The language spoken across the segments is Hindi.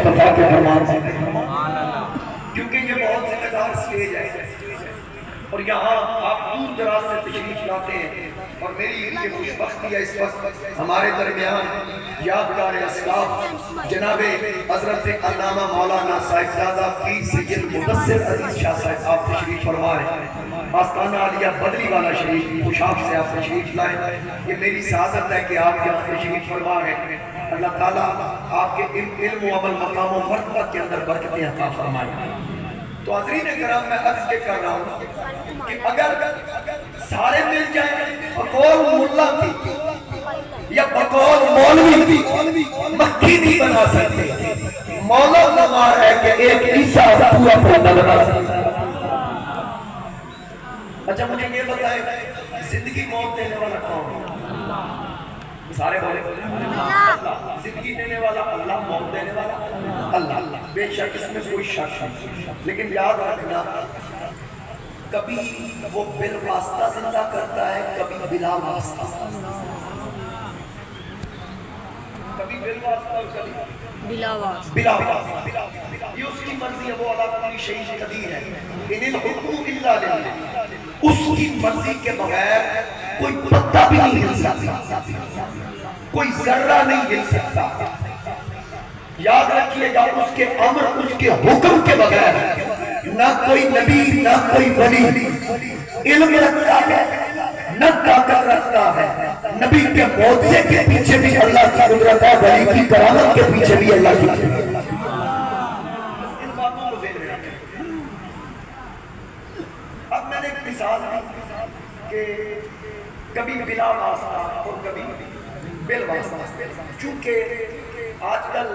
मुस्तफा के फरमान से, क्योंकि ये बहुत जिम्मेदार स्टेज है और यहाँ आप दूर दराज से तशरीफ लाते हैं और मेरी ये खुशबख्ती है इस वक्त हमारे दरमियान यादगार असलाफ जनाबे हजरत अल्लामा मौलाना साहिबजादा पीर सैयद मुदस्सिर अजीज शाह साहब आप तशरीफ फरमाएं। आस्ताना आलिया बदली वाला शरीफ खुशाब से आप तशरीफ लाएं। ये मेरी सादत है कि आप यहाँ तशरीफ फरमा हैं। अल्लाह ताला आपके इल्म व अमल मकाम व मर्तबा के अंदर बरकतें अता फरमाए। तो हाज़रीन कराम मैं अर्ज़ कर रहा हूँ कि अगर सारे मिल जाए बकौल मुल्ला की या बकौल मौलवी की मक्खी नहीं बना सकते। मौला फरमा है कि एक ईसा पूरा पौधा बना सकता। अच्छा मुझे ये बताएं जिंदगी मौत देने वाला कौन है? सारे बोले अल्लाह। जिंदगी देने वाला अल्लाह, मौत देने वाला अल्लाह। बेशक इसमें कोई शक नहीं, लेकिन याद रखना कभी वो बिल वास्ता जिंदा करता है, कभी बिला वास्ता। कभी बिल वास्ता और कभी बिला वास्ता। ये उसकी मर्जी है, वो अल्लाह की शहीद कदीर है। इनिल हुक्मु इल्ला लिल्लाह। उसकी मर्जी के बगैर कोई पत्ता भी नहीं हिल सकता, कोई जर्रा नहीं हिल सकता। याद रखिएगा उसके अमर उसके हुक्म के बगैर ना कोई नबी ना कोई वली इल्म रखता है न ताकत रखता है। नबी के मौजज़े के पीछे भी अल्लाह की कुदरत है, वली की करामत के पीछे भी अल्लाह की। इन बातों को देख रहे हैं। अब मैंने एक मिसाल कि कभी बिला वास्ता और कभी बिल वास्ता। चूंकि आजकल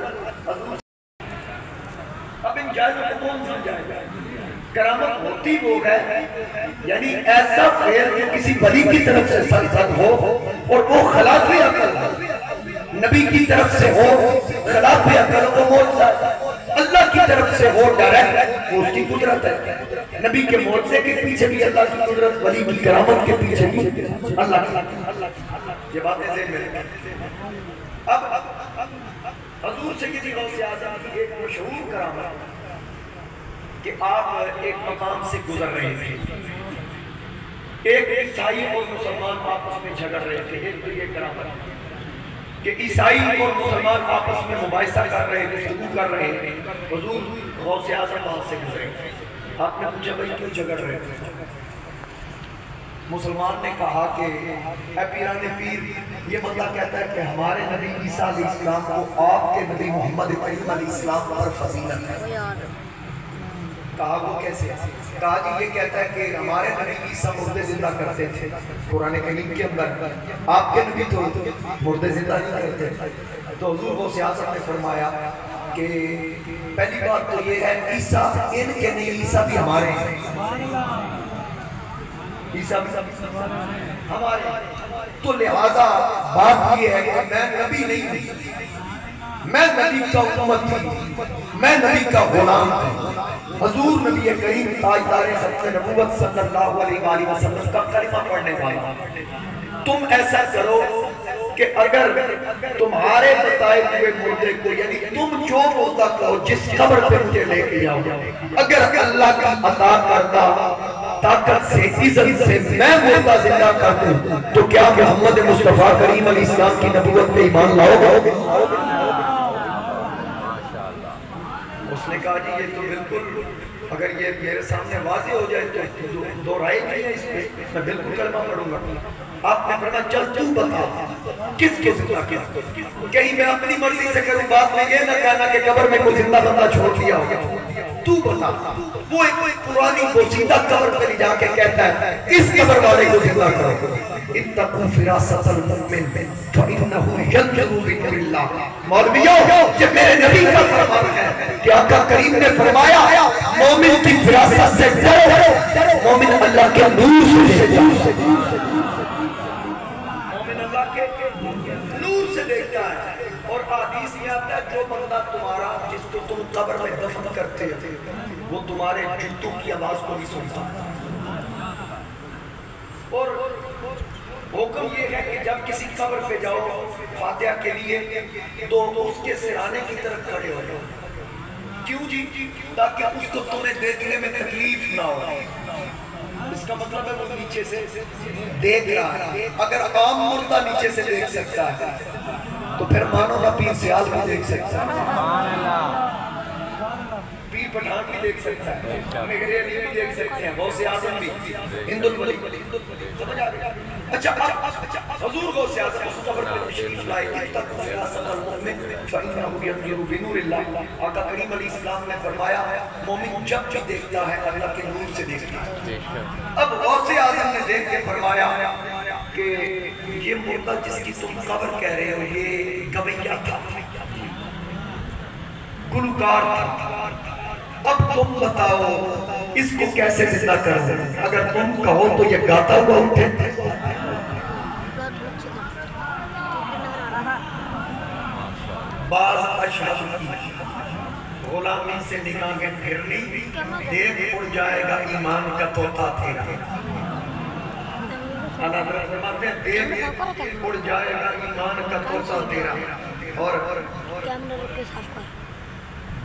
अब इन जायज़ों को कौन समझाएगा? करामत होती वो है यानी ऐसा फेर जो किसी वली की तरफ से सरसद हो और वो खिलाफ़े अकल हो, नबी की तरफ से हो खिलाफ़े अकल को मौजज़ा, अल्लाह की तरफ से हो डायरेक्ट, वो उसकी कुदरत है। नबी के मौजज़े के पीछे भी अल्लाह की कुदरत, वली की करामत के पीछे भी अल्लाह की। ये बातें ज़हन में रखें। अब हजूर सैयदी गौसे आज़म की एक मशहूर करामत कि आप एक मकाम से गुजर रहे थे, एक ईसाई और मुसलमान आपस में झगड़ रहे थे। एक तो ये करामत कि ईसाई और मुसलमान आपस में मुबाहिसा कर रहे थे, गुफ्तगू कर रहे थे। हुजूर गौसे आज़म वहां से गुजरे। आपने पूछा भाई क्यों झगड़ रहे थे? मुसलमान ने कहा कि पीराने पीर, ये बंदा कहता है कि हमारे नबी ईसा अलैहिस्सलाम को आपके नबी मोहम्मद करीम अलैहिस्सलाम पर फजीलत है। कहा वो कैसे? कहा जी ये कहता है कि हमारे नबी ईसा मुर्दे जिंदा करते थे कुरान करीम के अंदर, आपके नबी तो मुर्दे जिंदा नहीं करते। तो हुजूर गौसे आज़म ने फरमाया कि पहली बात तो ये है ईसा इनके नहीं, ईसा भी हमारे हैं, ईसा हमारे। तो लिहाजा बात ये है कि मैं नबी नहीं हूं, मैं नबी का उम्मती, मैं नबी का गुलाम हूं। हुजूर नबी करीम ताजदार खत्म नबूवत सल्लल्लाहु अलैहि वसल्लम का कलिमा पढ़ने वाला। तुम ऐसा करो कि अगर तुम्हारे बताए हुए मुर्दे को, यानी तुम जो मुर्दा कहो जिस कब्र पे मुझे लेके जाओ, अगर अल्लाह का अता करता ताकत से इज्जत से मैं मुर्दा जिंदा कर दूं तो क्या मोहम्मद मुस्तफा करीम अलैहिस्सलाम की नबूवत पे ईमान लाओगे? उसने कहा जी ये तो बिल्कुल, अगर ये मेरे सामने वाज़ेह हो जाए तो दो राय नहीं है इस पे, मैं बिल्कुल कलमा पढ़ूंगा। आपने फरमाया चल तू बता किस जिंदा किस, कहीं मैं अपनी मर्जी से करूं, बात में ये ना कहना कि कब्र में कोई जिंदा बंदा छोड़ दिया हो, तू बता। वो एक पुरानी बोसीदा कब्र पे ले जाके कहता है इस कब्र वाले को जिंदा करो। इत्तक़ू फिरासतल मुमिन फइन्नहु यंज़ुरु बिनूरिल्लाह। मौलवियों ये मेरे नबी का फरमान है कि आका करीम ने फरमाया मोमिन की फिरासत से डरो, मोमिन अल्लाह के नूर से देखता है, मोमिन अल्लाह के नूर से देखता है। और हदीस में आता है जो बंदा तुम्हारा जिसको तुम कब्र में दफन करते थे वो तुम्हारे जूतों की आवाज को भी सुनता है। और हुक्म ये है कि जब किसी कब्र पे जाओ फातिहा के लिए तो उसके सिराने की तरफ खड़े हो जाओ, क्यों जी? ताकि उसको तुम्हें देखने में तकलीफ ना हो। इसका मतलब है वो नीचे से देख रहा है। अगर आम मुर्दा नीचे से देख सकता है तो फिर मानो ना पीर सियाल भी देख सकता है, पीर पठान भी देख सकता है, मेघरे अली भी देख सकते हैं, गौसे आजम भी, हिंदुल वली, समझ आ गया? अच्छा हुजूर गौसे आजम उस कब्र पे तशरीफ लाए, आका करीम अलैहिस्सलाम ने फरमाया मोमिन जब भी देखता है अल्लाह के नूर से देखता है। अब गौसे आजम ने देख के फरमाया कि ये मुर्दा जिसकी तुम कब्र कह रहे हो ये गवैया था, गुलकार था, अब तुम बताओ इसको कैसे जिंदा करो? अगर तुम कहो तो ये गाता हुआ उठे। बाज अशहब की गुलामी से निगाहें फिरनी, देख उड़ जाएगा ईमान का तोता तेरा। अल्लाह फरमाते हैं देख उड़ जाएगा ईमान का तोता तेरा। और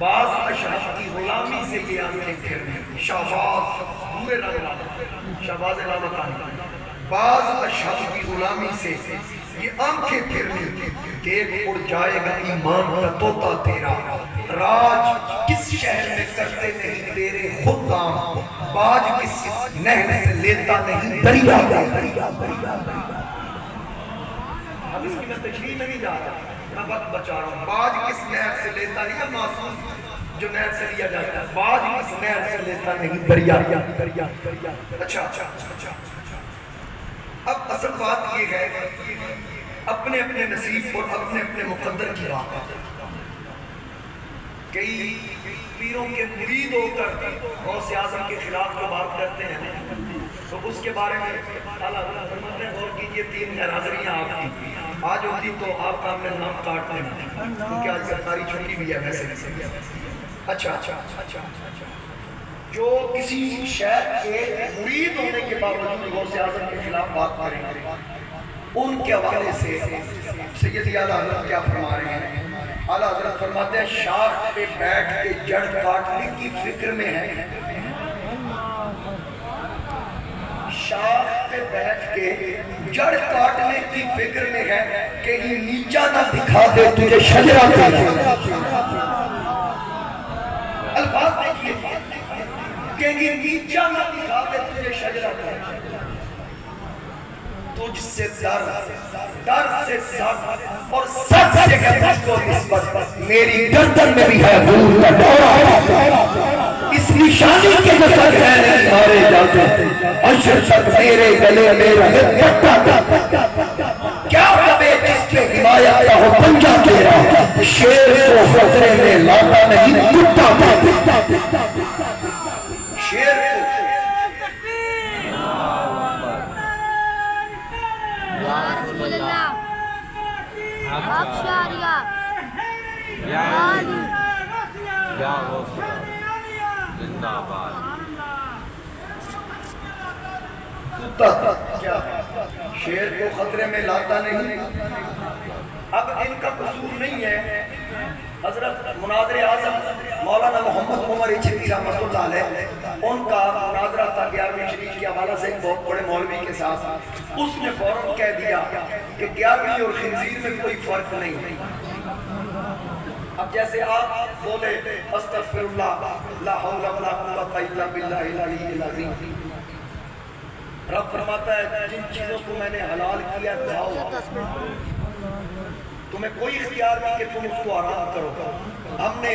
बाज अशहब की गुलामी से ये आंखें फिरनी, शाहबाज पूरे रंग शाहबाज लामकानी, बाज अशहब की गुलामी से ये आंखें फिरनी, देख उड़ जाएगा ईमान का तोता तेरा। राज किस शहर में करते नहीं तेरे खुद काम, बाज किस नहर से लेता नहीं दरिया। अब इसकी मैं तशरीह में नहीं जा रहा, मैं वक्त बचा रहा हूँ। बाज किस नहर से लेता नहीं है मासूम जो नहर से लिया जाता है, बाज किस नहर से लेता नहीं दरिया। अच्छा अब असल बात ये है अपने अपने नसीब और अपने अपने मुकद्दर की बात। कई पीरों के मुरीद होकर गौसे आज़म के खिलाफ जो बात करते हैं तो उसके बारे में अल्लाह फरमाते हैं गौर कीजिए, 3 गैरहाज़िरियाँ आपकी आज होती तो आपका हमने नाम काट लेना, क्योंकि आज सरकारी छुट्टी भी है वैसे। अच्छा जो किसी शहर के मुरीद होने के बावजूद गौसे आज़म के खिलाफ बात करेंगे, उनके हवाले से सैयद आला हज़रत क्या फरमा रहे हैं? आला हज़रत फरमाते हैं शाख पे बैठ के जड़ काटने की फिक्र में है, शाख पे बैठ के जड़ काटने की फिक्र में है, कहीं नीचा ना दिखा दे तुझे शजरा तेरा। अल्फाज देखिए, कहीं नीचा ना दिखा दे तुझे शजरा तेरा। तुझसे डर से सर और सर से तुझको निस्बत, मेरी गर्दन में भी है भूल का दौरा। इस निशानी के जो सर है नहीं मारे जाते, अशर तक मेरे गले में रहे क्या कबे जिसके हिमायत का हो पंजा तेरा। शेर को खतरे में लाता नहीं कुत्ता, शेर शेर को खतरे में लाता नहीं। अब इनका कसूर नहीं है, हजरत मुनाज़िर आज़म मौलाना मोहम्मद उमर इचरी रहमतुल्लाह अलैह उनका मुनाज़रा था 11वीं शरीफ के हवाला से एक बहुत बड़े मौलवी के साथ। उसने फौरन कह दिया कि 11वीं और खिंजीर में कोई फर्क नहीं। अब जैसे आप बोले अस्तगफिरुल्लाह ला हौला वला कुव्वता इल्ला बिल्लाहिल अलीय्यिल अज़ीम, रब फरमाता है जिन चीज़ों को मैंने हलाल किया खाओ, तुम्हें कोई इख्तियार नहीं कि तुम उसको हराम करो। हमने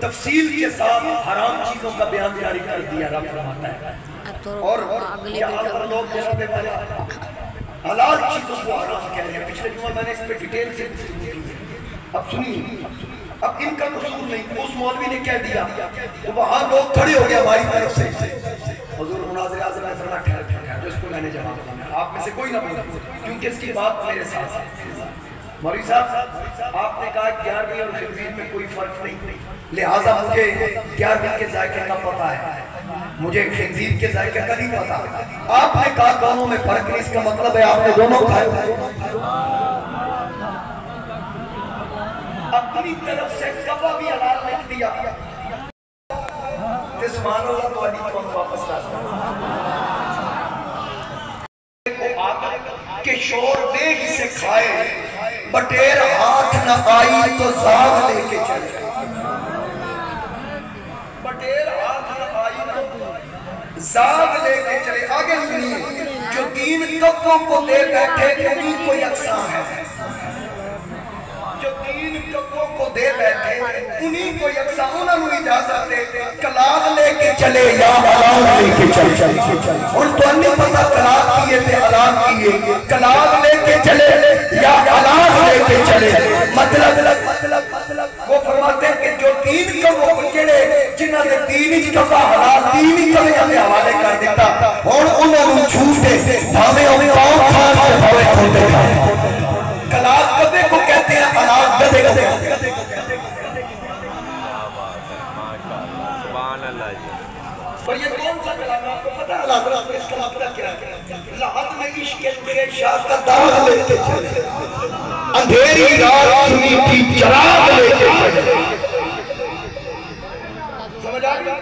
तफसील के साथ हराम चीज़ों का बयान जारी कर दिया, रब फरमाता है। और यहाँ पर लोग हलाल चीज़ों को हराम कह रहे हैं। पिछले जुम्मे मैंने इस पर डिटेल से अब सुनिए, अब इनका कसूर नहीं, उस मौलवी ने कह दिया तो वहाँ लोग खड़े हो गए हमारी तरफ से। हुजूर मुनाज़िर आज़म ने फरमाया ठहर, जो इसको मैंने जवाब दिया, आप में से कोई ना बोले, क्योंकि इसकी बात मेरे साथ है। मौलवी साहब आपने कहा 11वीं और खिंजीर में कोई फर्क नहीं, लिहाजा मुझे 11वीं के जायके का पता है, मुझे खिंजीर के जायके का नहीं पता। आपने कहा दोनों में फर्क नहीं, इसका मतलब है आपने दोनों खाए। अपनी तरफ से कबा भी हलाल नहीं दिया, पटेल हाथ आई जाग लेके चले। आगे सुनिए, जो 3 कब्बों को दे बैठे उन्हीं को यकसा है, जो 3 कब्बों को दे बैठे उन्हीं को यकसा। उन्होंने इजाजत दे कलाम लेके चले या अलाम लेके चले। और तो नहीं पता कलाम किए थे अलाम किए, कलाम लेके चले या अलाम लेके चले। मतलब वो फरमाते हैं कि जो 3 कब्बों को जेड़े जिन्हां दे 3 कब्बा हलाल 3 कब्बे दे हवाले कर दिता, हुण उन्होंने झूठे भावे ओ पांव खान ते भावे खोटे खान। कलाम कब्बे को कहते हैं, अलाम गधे गधे। और ये कौन सा कलाम है आपको पता है? अल्लाह इस कलाम का क्या है? लाहत में इश्क के शाह का दाग लेके चले, अंधेरी रात सुनी थी चराग लेके चले। समझ आ गया?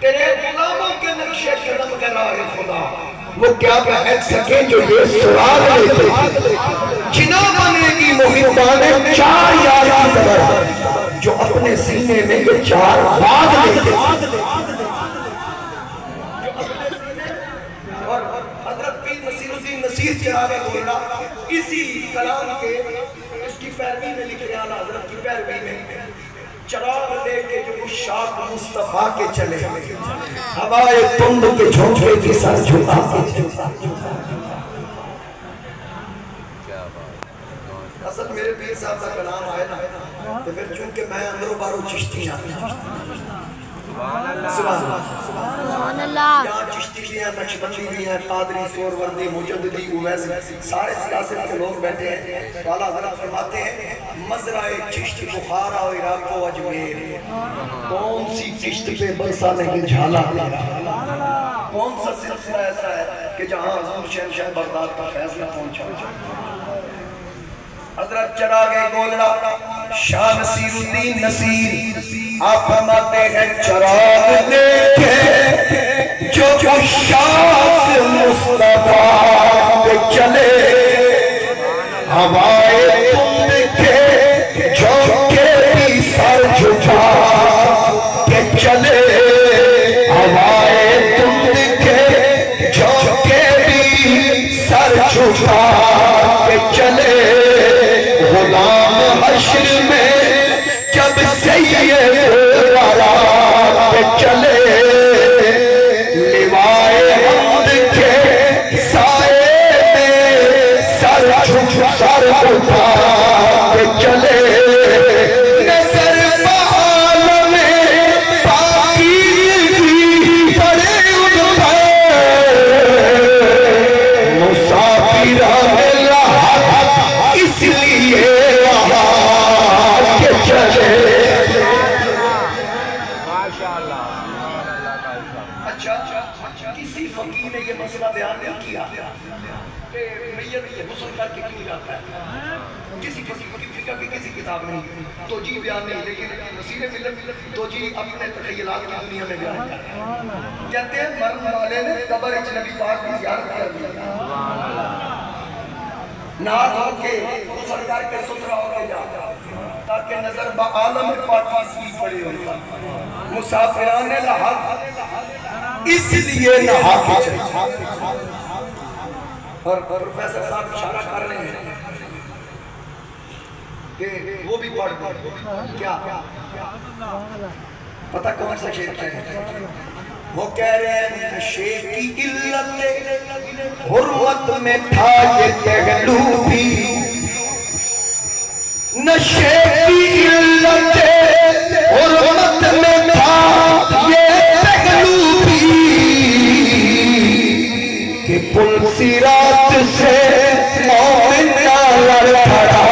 तेरे गुलामों के नक्शे कदम का राह खुदा वो क्या कह सके जो ये सुराग लेके जिना बनेगी मोहिबाने 4 यार की तरह, जो अपने सीने में ये 4 बाग लेके। और हजरत पीर नसीरुद्दीन नसीर चरागे बोला इसी कलाम के इसकी पैरवी में लिख रहा हजरत की पैरवी में चराग लेके जो शाख मुस्तफा के चले, हवाए तुंद के झोंके की सर झुका के। असल मेरे पीर साहब का कलाम आया ना, तो फिर चूंकि मैं अंदरों बारों चिश्ती हूं, सुभान अल्लाह, यहाँ चिश्ती भी हैं, नक्शबंदी भी हैं, कादरी, सोरवर्दी, मुजद्दिदी, उवैस, सारे सिलसिले के लोग बैठे हैं। तो आला हज़रत फरमाते हैं मज़राए चिश्त बुखारा और इराक व अजमेर, कौन सी चिश्त पे बरसा नहीं झाला तेरा। कौन सा सिलसिला ऐसा है कि जहाँ हुज़ूर शहंशाह बगदाद का फैसला पहुंचा। हज़रत चरागे गोलड़ा शाह नसीरुद्दीन नसीर आप फरमाते हैं चराग लेके जो शाख मुस्तफा पे चले, हवाए तुम के झोंके भी सर झुका के चले, हवाए तुम के झोंके भी सर झुका के चले। गुलाम हश्र में जब सैयद वाला के चले, लिवाए हम्द के साए में सर उठा के चले। नजर बाल में पाकीज़गी पड़े उन पर, मुसाफिर इसलिए के चले। अच्छा, किसी फकीर ने ये मसला बयान नहीं किया कि मैयत गुस्ल करके क्यों जाता है, किसी फिक्र की किसी किताब में तो जी बयान नहीं, लेकिन नसीरे मिलत तो जी अपने तखय्युलात की दुनिया में बयान कर रहे हैं। कहते हैं मरने वाले ने कब्र इच नबी पाक की ज़ियारत कर दी, नाक होके गुस्ल करके सुथरा होके जा, ताकि नजर बालम पाकीज़गी पड़े हो। मुसाफिराने लहाद इसलिए नहा के चले। और प्रोफेसर साहब इशारा कर रहे हैं कि वो भी पढ़ दो। क्या पता कौन सा शेर है? वो कह रहे हैं नशे की इल्लत हुर्मत में था ये पहलू भी, नशे की इल्लत हुर्मत में था ये पहलू भी, कि पुल सिरात से मोमिन ना लड़खड़ा,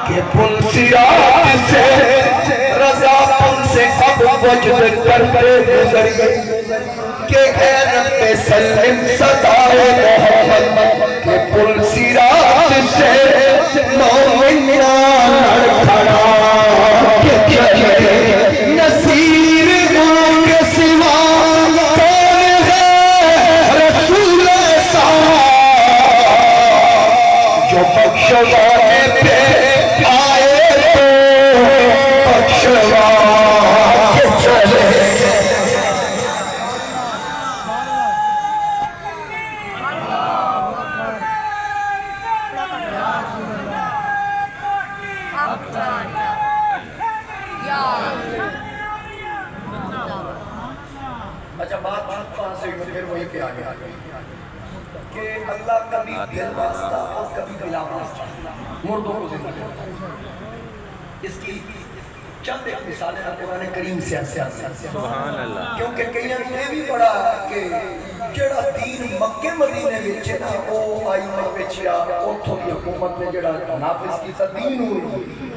कि पुल सिरात से रज़ापन से अब वजद करके गुजर गई, के है रब्बे सल्लिम सदाए मोहम्मद, के पुल सिरात से मोमिन ना लड़खड़ा के चले। नसीर के सिवा कौन है रसूल सा, जो बख्शवाने पे आए अच्छा बात कहाँ से फिर वही पे आ गया कि अल्लाह कभी दिल वास्ता और कभी बिला वास्ता मुर्दों को जिंदा करता है। इसकी चंद एक मिसालें कुरान करीम से सुभान अल्लाह, क्योंकि कई ये भी पढ़ा कि जेड़ा दीन मक्के मदीने विच ना वो आईमा विच या उथों दी हुकूमत ने जेड़ा नाफिज कीता दीन हुई